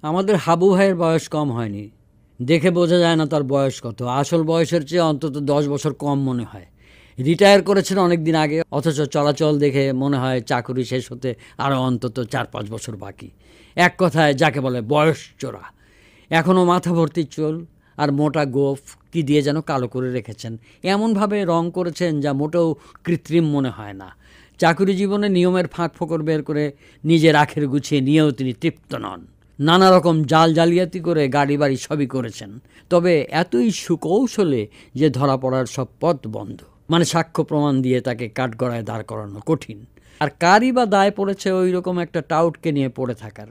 আমাদের হাবু ভাইয়ের বয়স কম হয়নি। দেখে বোঝা যায় না তার বয়স কত। আসল বয়সের চেয়ে অন্তত 10 বছর কম মনে হয়। রিটায়ার করেছেন অনেক দিন আগে, অথচ চলাচল দেখে মনে হয় চাকুরি শেষ হতে আরও অন্তত 4-5 বছর বাকি। এক কথায় যাকে বলে বয়স চোরা। এখনও মাথা ভর্তি চুল আর মোটা গোঁফ কি দিয়ে যেন কালো করে রেখেছেন। এমনভাবে রং করেছেন যা মোটেও কৃত্রিম মনে হয় না। চাকুরি জীবনে নিয়মের ফাঁক ফোকর বের করে নিজের আখের গুছিয়ে নিয়েও তিনি তৃপ্ত নন। নানা রকম জাল জালিয়াতি করে গাড়ি বাড়ি সবই করেছেন, তবে এতই সুকৌশলে যে ধরা পড়ার সব পথ বন্ধ। মানে সাক্ষ্য প্রমাণ দিয়ে তাকে কাঠগড়ায় দাঁড় করানো কঠিন। আর কারই বা দায় পড়েছে ওই রকম একটা টাউটকে নিয়ে পড়ে থাকার।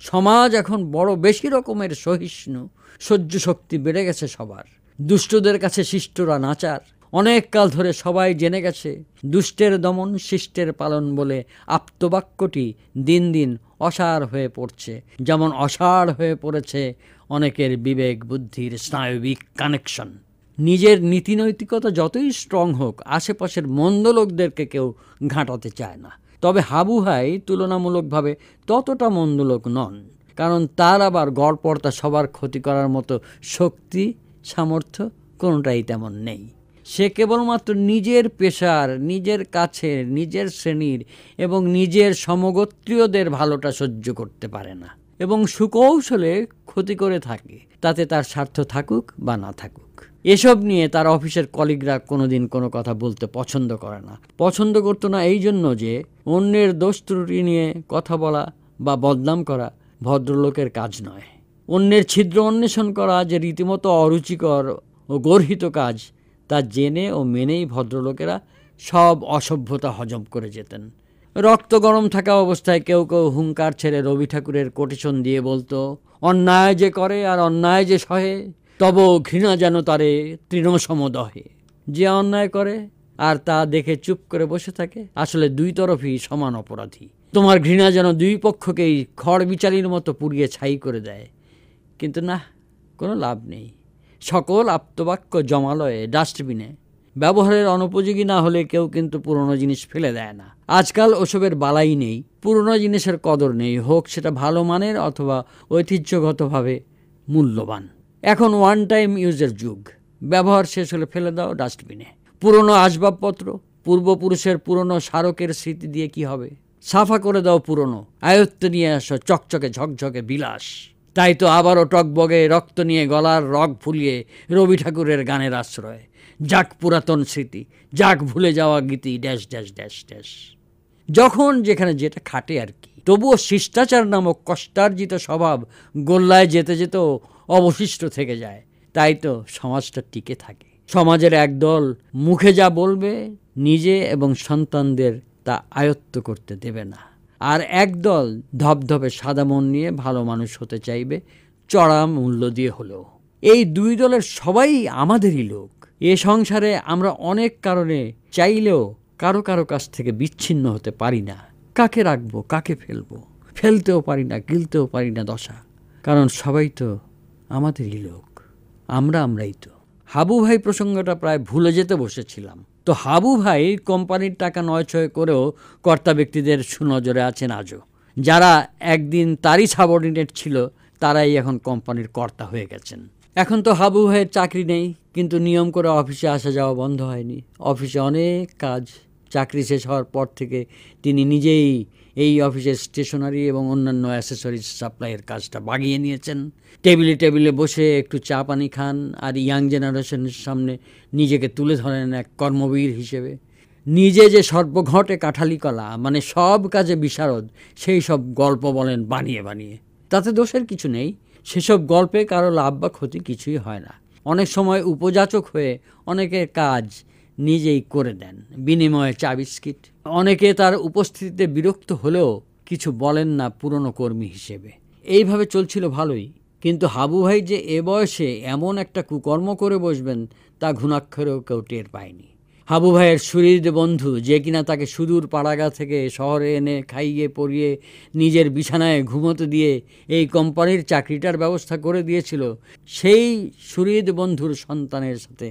সমাজ এখন বড় বেশি রকমের সহিষ্ণু, সহ্য শক্তি বেড়ে গেছে সবার। দুষ্টদের কাছে শিষ্টরা নাচার। অনেক কাল ধরে সবাই জেনে গেছে দুষ্টের দমন শিষ্টের পালন বলে আপ্তবাক্যটি দিন দিন অসাড় হয়ে পড়ছে, যেমন অসাড় হয়ে পড়েছে অনেকের বিবেক বুদ্ধির স্নায়বিক কানেকশন। নিজের নীতিনৈতিকতা যতই স্ট্রং হোক, আশেপাশের মন্দ লোকদেরকে কেউ ঘাঁটাতে চায় না। তবে হাবু ভাই তুলনামূলকভাবে ততটা মন্দ লোক নন, কারণ তার আবার গড়পড়তা সবার ক্ষতি করার মতো শক্তি সামর্থ্য কোনোটাই তেমন নেই। সে কেবলমাত্র নিজের পেশার, নিজের কাছের, নিজের শ্রেণীর এবং নিজের সমগোত্রীয়দের ভালোটা সহ্য করতে পারে না এবং সুকৌশলে ক্ষতি করে থাকে, তাতে তার স্বার্থ থাকুক বা না থাকুক। এসব নিয়ে তার অফিসের কলিগরা কোনোদিন কোনো কথা বলতে পছন্দ করে না। পছন্দ করতো না এই জন্য যে অন্যের দোষ ত্রুটি নিয়ে কথা বলা বা বদনাম করা ভদ্রলোকের কাজ নয়। অন্যের ছিদ্র অন্বেষণ করা যে রীতিমতো অরুচিকর ও গর্হিত কাজ, তা জেনে ও মেনেই ভদ্রলোকেরা সব অসভ্যতা হজম করে যেতেন। রক্ত গরম থাকা অবস্থায় কেউ কেউ হুঙ্কার ছেড়ে রবি ঠাকুরের কোটেশন দিয়ে বলতো, অন্যায় যে করে আর অন্যায় যে সহে, তব ঘৃণা যেন তারে তৃণসমদহে। যে অন্যায় করে আর তা দেখে চুপ করে বসে থাকে, আসলে দুই তরফই সমান অপরাধী। তোমার ঘৃণা যেন দুই পক্ষকেই খড় বিচালির মতো পুড়িয়ে ছাই করে দেয়। কিন্তু না, কোনো লাভ নেই। সকল আপ্তবাক্য জমালয়ে ডাস্টবিনে। ব্যবহারের অনুপযোগী না হলে কেউ কিন্তু পুরনো জিনিস ফেলে দেয় না। আজকাল ওসবের বালাই নেই। পুরনো জিনিসের কদর নেই, হোক সেটা ভালো মানের অথবা ঐতিহ্যগতভাবে মূল্যবান। এখন ওয়ান টাইম ইউজের যুগ। ব্যবহার শেষ হলে ফেলে দাও ডাস্টবিনে। পুরনো আসবাবপত্র, পূর্বপুরুষের পুরনো স্মারকের স্মৃতি দিয়ে কি হবে? সাফা করে দাও পুরনো, আয়ত্তে নিয়ে আসো চকচকে ঝকঝকে বিলাস। তাই তো আবারও টকবগে রক্ত নিয়ে গলার রগ ফুলিয়ে রবি ঠাকুরের গানের আশ্রয়। যাক পুরাতন স্মৃতি, যাক ভুলে যাওয়া গীতি, ড্যাশ ড্যাশ ড্যাশ ড্যাশ। যখন যেখানে যেটা খাটে আর কি। তবুও শিষ্টাচার নামক কষ্টার্জিত স্বভাব গোল্লায় যেতে যেতেও অবশিষ্ট থেকে যায়। তাই তো সমাজটা টিকে থাকে। সমাজের একদল মুখে যা বলবে নিজে এবং সন্তানদের তা আয়ত্ত করতে দেবে না, আর একদল ধবধবে সাদা মন নিয়ে ভালো মানুষ হতে চাইবে, চড়া মূল্য দিয়ে হলেও। এই দুই দলের সবাই আমাদেরই লোক। এ সংসারে আমরা অনেক কারণে চাইলেও কারো কারো কাছ থেকে বিচ্ছিন্ন হতে পারি না। কাকে রাখবো, কাকে ফেলবো? ফেলতেও পারি না, গিলতেও পারি না দশা। কারণ সবাই তো আমাদেরই লোক। আমরাই তো। হাবু ভাই প্রসঙ্গটা প্রায় ভুলে যেতে বসেছিলাম। তো হাবু ভাই কোম্পানির টাকা নয়ছয় করেও কর্তা ব্যক্তিদের সুনজরে আছেন আজও। যারা একদিন তারই সাবঅর্ডিনেট ছিল, তারাই এখন কোম্পানির কর্তা হয়ে গেছেন। এখন তো হাবু ভাইয়ের চাকরি নেই, কিন্তু নিয়ম করে অফিসে আসা যাওয়া বন্ধ হয়নি। অফিসে অনেক কাজ। চাকরি শেষ হওয়ার পর থেকে তিনি নিজেই এই অফিসের স্টেশনারি এবং অন্যান্য অ্যাসেসরিজ সাপ্লাইয়ের কাজটা বাগিয়ে নিয়েছেন। টেবিলে টেবিলে বসে একটু চা পানি খান আর ইয়াং জেনারেশনের সামনে নিজেকে তুলে ধরেন এক কর্মবীর হিসেবে। নিজে যে সর্বঘটে কাঠালি কলা, মানে সব কাজে বিশারদ, সেই সব গল্প বলেন বানিয়ে বানিয়ে। তাতে দোষের কিছু নেই। সেসব গল্পে কারো লাভ বা ক্ষতি কিছুই হয় না। অনেক সময় উপযাচক হয়ে অনেকের কাজ নিজেই করে দেন, বিনিময়ে চা বিস্কিট। অনেকে তার উপস্থিতিতে বিরক্ত হলেও কিছু বলেন না পুরনো কর্মী হিসেবে। এইভাবে চলছিল ভালোই। কিন্তু হাবু ভাই যে এ বয়সে এমন একটা কুকর্ম করে বসবেন, তা ঘুণাক্ষরেও কেউ টের পায়নি। হাবু ভাইয়ের সুহৃদ বন্ধু, যে কিনা তাকে সুদূর পাড়াগা থেকে শহরে এনে খাইয়ে পরিয়ে নিজের বিছানায় ঘুমোতে দিয়ে এই কোম্পানির চাকরিটার ব্যবস্থা করে দিয়েছিল, সেই সুহৃদ বন্ধুর সন্তানের সাথে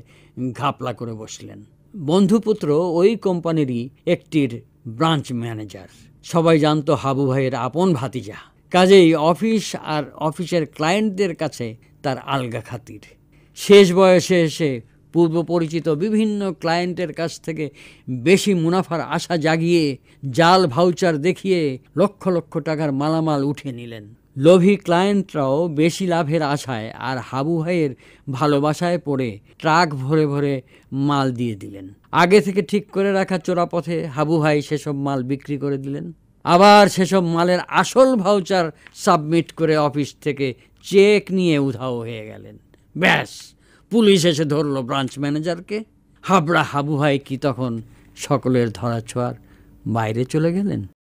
ঘাপলা করে বসলেন। বন্ধুপুত্র ওই কোম্পানিরই একটির ব্রাঞ্চ ম্যানেজার। সবাই জানতো হাবু ভাইয়ের আপন ভাতিজা। কাজেই অফিস আর অফিসের ক্লায়েন্টদের কাছে তার আলগা খাতির। শেষ বয়সে এসে পূর্ব পরিচিত বিভিন্ন ক্লায়েন্টের কাছ থেকে বেশি মুনাফার আশা জাগিয়ে জাল ভাউচার দেখিয়ে লক্ষ লক্ষ টাকার মালামাল উঠে নিলেন। লোভী ক্লায়েন্টরাও বেশি লাভের আশায় আর হাবু ভাইয়ের ভালোবাসায় পড়ে ট্রাক ভরে ভরে মাল দিয়ে দিলেন। আগে থেকে ঠিক করে রাখা চোরাপথে হাবু ভাই সেসব মাল বিক্রি করে দিলেন। আবার সেসব মালের আসল ভাউচার সাবমিট করে অফিস থেকে চেক নিয়ে উধাও হয়ে গেলেন। ব্যাস, পুলিশ এসে ধরল ব্রাঞ্চ ম্যানেজারকে। হাবড়া হাবু ভাই কি তখন সকলের ধরাছোঁয়ার বাইরে চলে গেলেন?